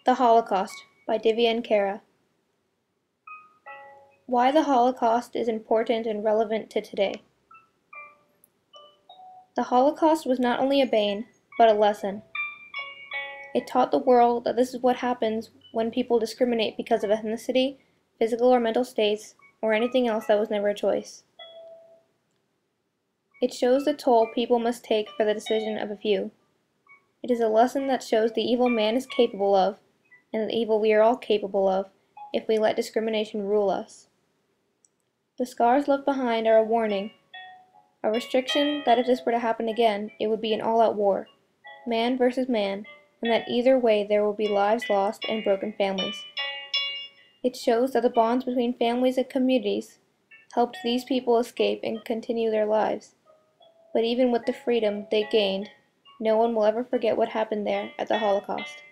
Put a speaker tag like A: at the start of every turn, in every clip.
A: The Holocaust by Divya and Kara. Why the Holocaust is important and relevant to today. The Holocaust was not only a bane, but a lesson. It taught the world that this is what happens when people discriminate because of ethnicity, physical or mental states, or anything else that was never a choice. It shows the toll people must take for the decision of a few. It is a lesson that shows the evil man is capable of, and the evil we are all capable of, if we let discrimination rule us. The scars left behind are a warning, a restriction that if this were to happen again, it would be an all-out war, man versus man, and that either way there will be lives lost and broken families. It shows that the bonds between families and communities helped these people escape and continue their lives. But even with the freedom they gained, no one will ever forget what happened there at the Holocaust.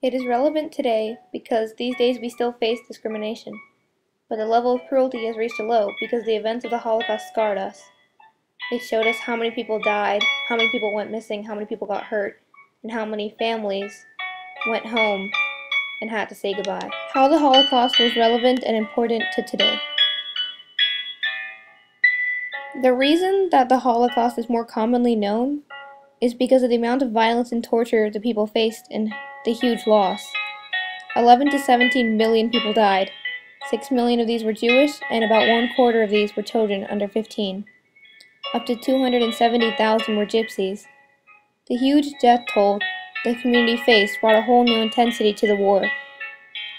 A: It is relevant today because these days we still face discrimination, but the level of cruelty has reached a low because the events of the Holocaust scarred us. It showed us how many people died, how many people went missing, how many people got hurt, and how many families went home and had to say goodbye. How the Holocaust was relevant and important to today. The reason that the Holocaust is more commonly known is because of the amount of violence and torture the people faced and the huge loss. 11 to 17 million people died. 6 million of these were Jewish, and about 1/4 of these were children under 15. Up to 270,000 were gypsies. The huge death toll the community faced brought a whole new intensity to the war,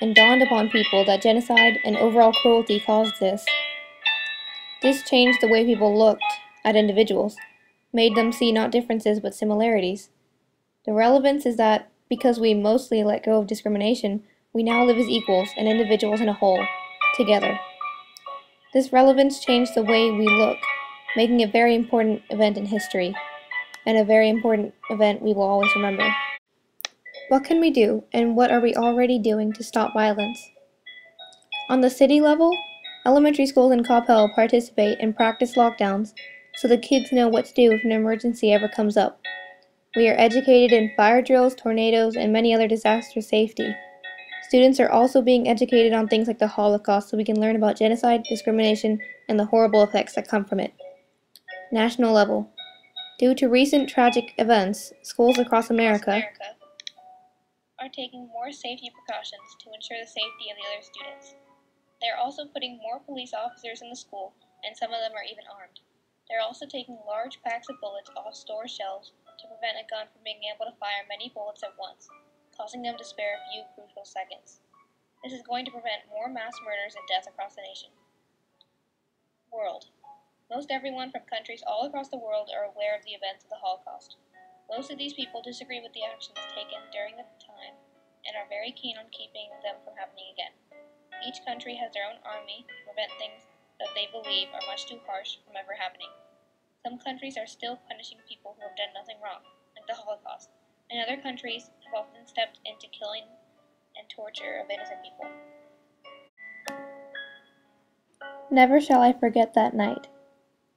A: and dawned upon people that genocide and overall cruelty caused this. This changed the way people looked at individuals, made them see not differences but similarities. The relevance is that because we mostly let go of discrimination, we now live as equals and individuals in a whole, together. This relevance changed the way we look, making a very important event in history, and a very important event we will always remember. What can we do, and what are we already doing to stop violence? On the city level, elementary schools in Coppell participate and practice lockdowns so the kids know what to do if an emergency ever comes up. We are educated in fire drills, tornadoes, and many other disaster safety. Students are also being educated on things like the Holocaust so we can learn about genocide, discrimination, and the horrible effects that come from it. National level. Due to recent tragic events, schools across America are taking more safety precautions to ensure the safety of the other students. They are also putting more police officers in the school, and some of them are even armed. They are also taking large packs of bullets off store shelves to prevent a gun from being able to fire many bullets at once, causing them to spare a few crucial seconds. This is going to prevent more mass murders and deaths across the nation. World. Most everyone from countries all across the world are aware of the events of the Holocaust. Most of these people disagree with the actions taken during the time and are very keen on keeping them from happening again. Each country has their own army to prevent things that they believe are much too harsh from ever happening. Some countries are still punishing people who have done nothing wrong, like the Holocaust, and other countries have often stepped into killing and torture of innocent people. Never shall I forget that night,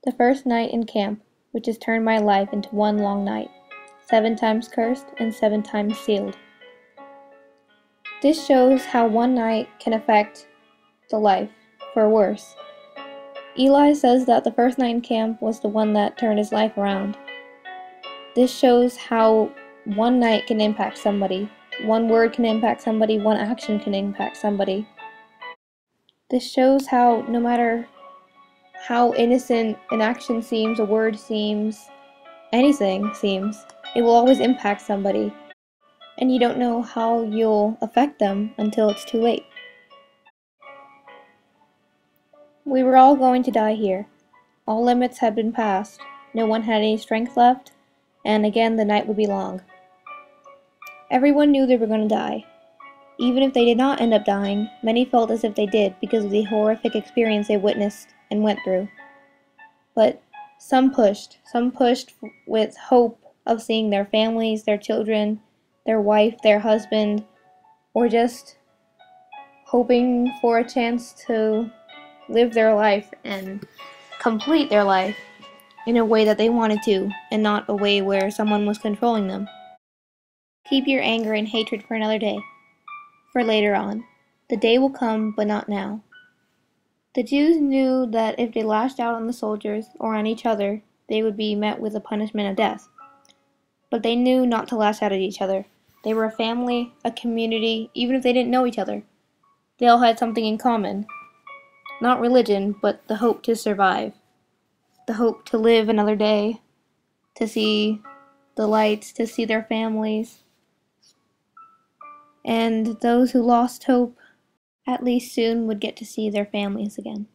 A: the first night in camp, which has turned my life into one long night, 7 times cursed and 7 times sealed. This shows how one night can affect the life, for worse. Eli says that the first night in camp was the one that turned his life around. This shows how one night can impact somebody. One word can impact somebody, one action can impact somebody. This shows how no matter how innocent an action seems, a word seems, anything seems, it will always impact somebody. And you don't know how you'll affect them until it's too late. We were all going to die here. All limits had been passed. No one had any strength left, and again the night would be long. Everyone knew they were going to die. Even if they did not end up dying, many felt as if they did because of the horrific experience they witnessed and went through. But some pushed with hope of seeing their families, their children, their wife, their husband, or just hoping for a chance to live their life and complete their life. in a way that they wanted to, and not a way where someone was controlling them. Keep your anger and hatred for another day, for later on. The day will come, but not now. The Jews knew that if they lashed out on the soldiers or on each other, they would be met with the punishment of death. But they knew not to lash out at each other. They were a family, a community, even if they didn't know each other. They all had something in common. Not religion, but the hope to survive. The hope to live another day, to see the lights, to see their families. And those who lost hope at least soon would get to see their families again.